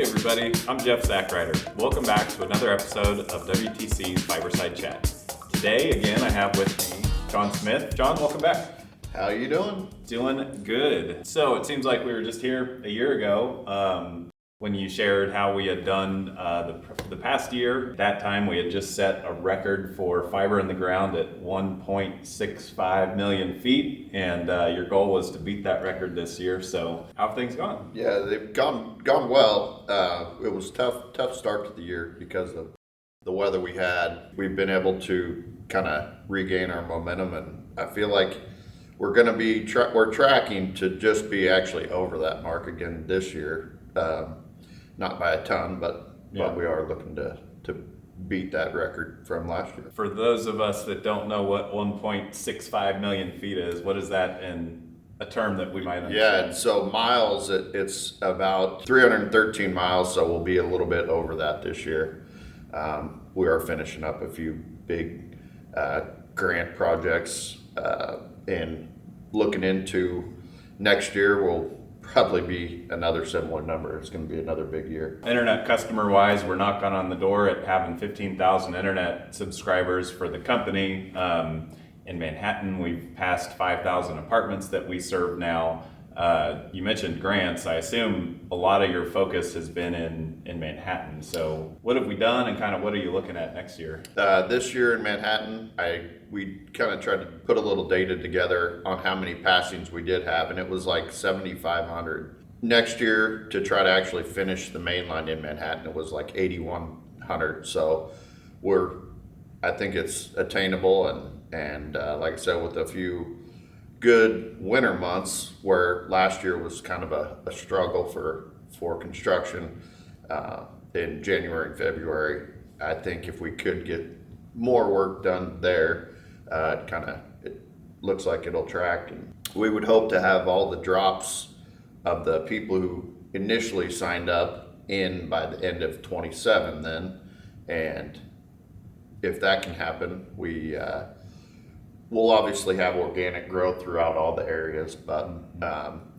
Hey everybody, I'm Jeff Zackrider. Welcome back to another episode of WTC Fiberside Chat. Today, again, I have with me Shawn Smith. Shawn, welcome back. How you doing? Doing good. So it seems like we were just here a year ago when you shared how we had done the past year. At that time, we had just set a record for fiber in the ground at 1.65 million feet, and your goal was to beat that record this year. So how have things gone? Yeah, they've gone well. It was tough start to the year because of the weather we had. We've been able to kind of regain our momentum, and I feel like we're going to be we're tracking to just be actually over that mark again this year. Not by a ton, but we are looking to beat that record from last year. For those of us that don't know what 1.65 million feet is, what is that in a term that we might understand? Yeah, so miles, it's about 313 miles, so we'll be a little bit over that this year. We are finishing up a few big grant projects, and looking into next year, we'll probably be another similar number. It's going to be another big year. Internet customer wise, we're knocking on the door at having 15,000 internet subscribers for the company. In Manhattan, we've passed 5,000 apartments that we serve now. You mentioned grants. I assume a lot of your focus has been in Manhattan. So what have we done, and kind of what are you looking at next year? This year in Manhattan, we kind of tried to put a little data together on how many passings we did have, and it was like 7,500. Next year, to try to actually finish the main line in Manhattan, it was like 8,100. So I think it's attainable, and like I said, with a few good winter months, where last year was kind of a struggle for construction in January and February. I think if we could get more work done there, it looks like it'll track, and we would hope to have all the drops of the people who initially signed up in by the end of 27 then, and if that can happen, we'll obviously have organic growth throughout all the areas, but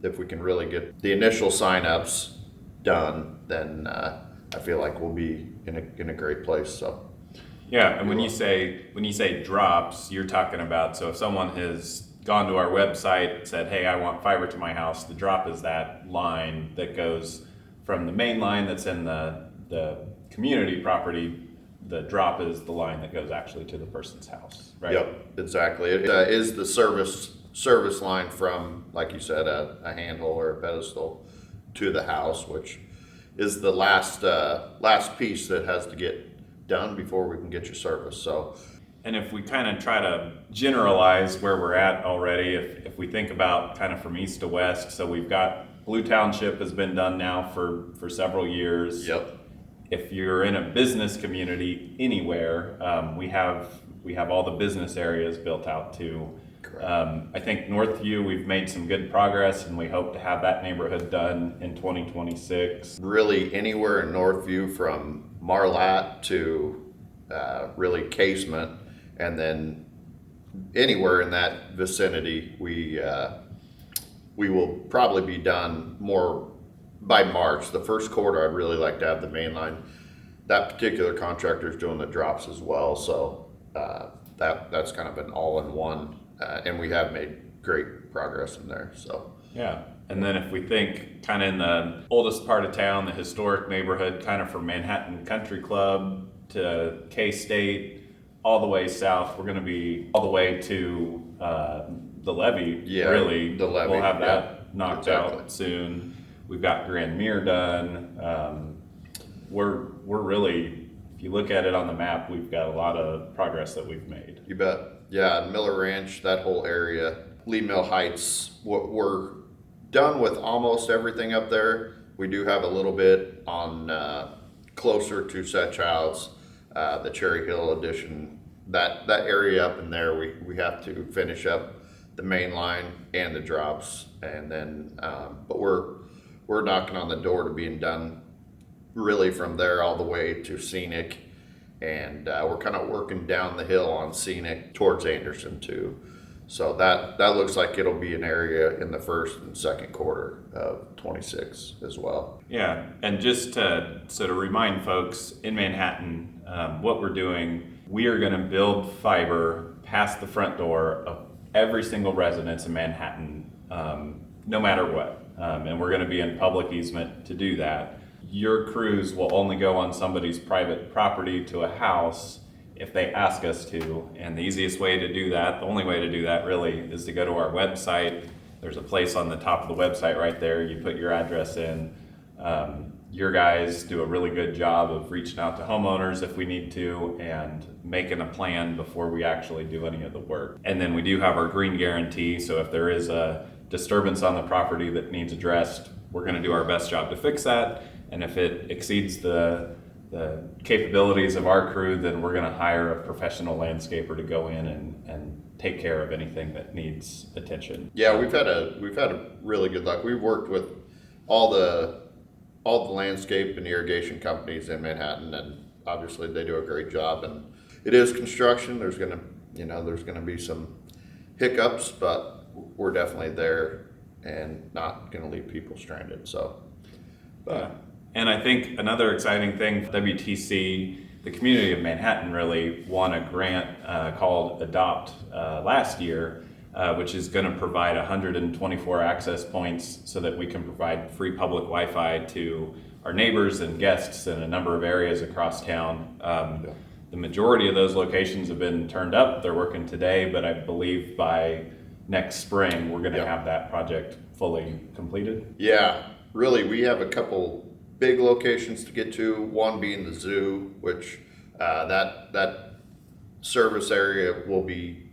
if we can really get the initial signups done, then I feel like we'll be in a great place. So yeah, and when you say drops, you're talking about, so if someone has gone to our website, said, hey, I want fiber to my house, the drop is that line that goes from the main line that's in the community property. The drop is the line that goes actually to the person's house, right? Yep, exactly. It is the service line from, like you said, a handle or a pedestal to the house, which is the last piece that has to get done before we can get your service. So, and if we kind of try to generalize where we're at already, if we think about kind of from east to west, so we've got Blue Township has been done now for several years. Yep. If you're in a business community anywhere, we have all the business areas built out too. I think Northview, we've made some good progress, and we hope to have that neighborhood done in 2026. Really anywhere in Northview, from Marlatt to really Casement, and then anywhere in that vicinity, we will probably be done more by March. The first quarter, I'd really like to have the main line. That particular contractor is doing the drops as well, so that's kind of an all-in-one, and we have made great progress in there. So yeah, and then if we think kind of in the oldest part of town, the historic neighborhood, kind of from Manhattan Country Club to K-State, all the way south, we're going to be all the way to the levee. Yeah, really, the levee. We'll have that knocked out soon. We've got Grand Mere done. We're really, if you look at it on the map, we've got a lot of progress that we've made. You bet. Yeah, Miller Ranch, that whole area, Lee Mill Heights, we're done with almost everything up there. We do have a little bit on closer to Set Childs, the Cherry Hill addition. That area up in there, we have to finish up the main line and the drops, and then but we're knocking on the door to being done really from there all the way to Scenic, and we're kind of working down the hill on Scenic towards Anderson too. So that looks like it'll be an area in the first and second quarter of 26 as well. Yeah, and just to remind folks in Manhattan, what we're doing, we are going to build fiber past the front door of every single residence in Manhattan, no matter what. And we're going to be in public easement to do that. Your crews will only go on somebody's private property to a house if they ask us to. And the easiest way to do that, the only way to do that really, is to go to our website. There's a place on the top of the website right there. You put your address in. Your guys do a really good job of reaching out to homeowners if we need to and making a plan before we actually do any of the work. And then we do have our green guarantee. So if there is a disturbance on the property that needs addressed, we're going to do our best job to fix that. And if it exceeds the capabilities of our crew, then we're going to hire a professional landscaper to go in and take care of anything that needs attention. Yeah, we've had a really good luck. We've worked with all the landscape and irrigation companies in Manhattan, and obviously they do a great job. And it is construction. There's gonna be some hiccups, but we're definitely there and not gonna leave people stranded. So, but. And I think another exciting thing, WTC, the community of Manhattan really won a grant called Adopt last year, which is going to provide 124 access points so that we can provide free public Wi-Fi to our neighbors and guests in a number of areas across town. The majority of those locations have been turned up. They're working today, but I believe by next spring, we're going to have that project fully completed. Yeah, really, we have a couple big locations to get to, one being the zoo, which that service area will be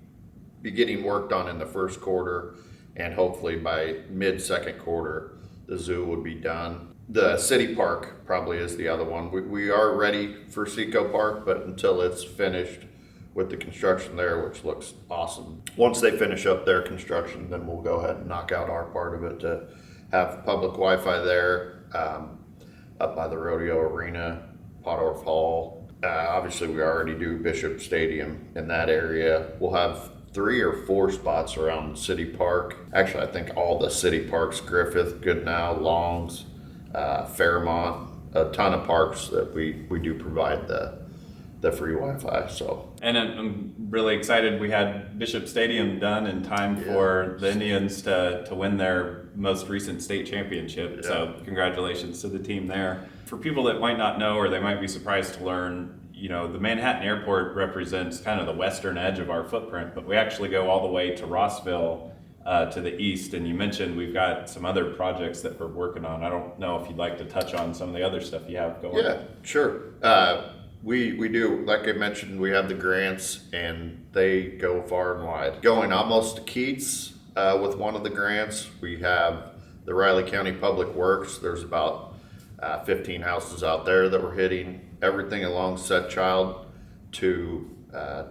getting worked on in the first quarter, and hopefully by mid-second quarter the zoo would be done. The city park probably is the other one. We are ready for Seco Park, but until it's finished with the construction there, which looks awesome. Once they finish up their construction, then we'll go ahead and knock out our part of it to have public Wi-Fi there. Up by the rodeo arena, Potter's Hall. Obviously, we already do Bishop Stadium in that area. We'll have 3 or 4 spots around City Park. Actually, I think all the city parks, Griffith, Goodnow, Longs, Fairmont, a ton of parks that we do provide the free Wi-Fi. So, and I'm really excited. We had Bishop Stadium done in time for the Indians to win their most recent state championship. Yeah. So congratulations to the team there. For people that might not know, or they might be surprised to learn, the Manhattan Airport represents kind of the western edge of our footprint, but we actually go all the way to Rossville to the east. And you mentioned we've got some other projects that we're working on. I don't know if you'd like to touch on some of the other stuff you have going on. Yeah, sure. We do, like I mentioned, we have the grants and they go far and wide. Going almost to Keats with one of the grants. We have the Riley County Public Works. There's about 15 houses out there that we're hitting. Everything along Setchild to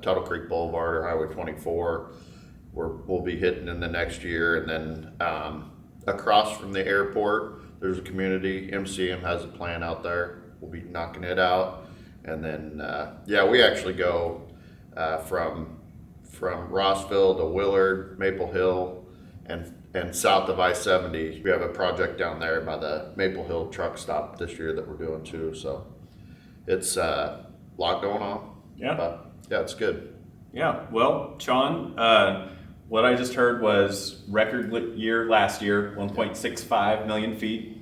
Tuttle Creek Boulevard or Highway 24. We'll be hitting in the next year. And then across from the airport, there's a community. MCM has a plan out there. We'll be knocking it out. And then, we actually go from Rossville to Willard, Maple Hill, and south of I-70. We have a project down there by the Maple Hill truck stop this year that we're doing too. So it's a lot going on. Yeah. But yeah, it's good. Yeah. Well, Shawn, what I just heard was record year last year, 1.65 million feet.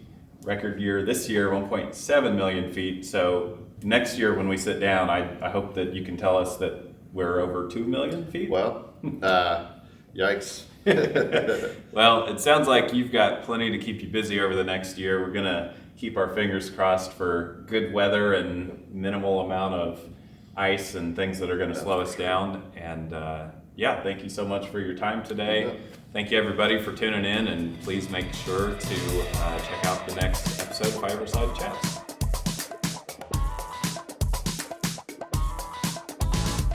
Record year this year, 1.7 million feet. So next year when we sit down, I hope that you can tell us that we're over 2 million feet. Well, yikes. Well, it sounds like you've got plenty to keep you busy over the next year. We're going to keep our fingers crossed for good weather and minimal amount of ice and things that are going to slow us down. And thank you so much for your time today. Thank you everybody for tuning in, and please make sure to check out the next episode of Fiberside Chat.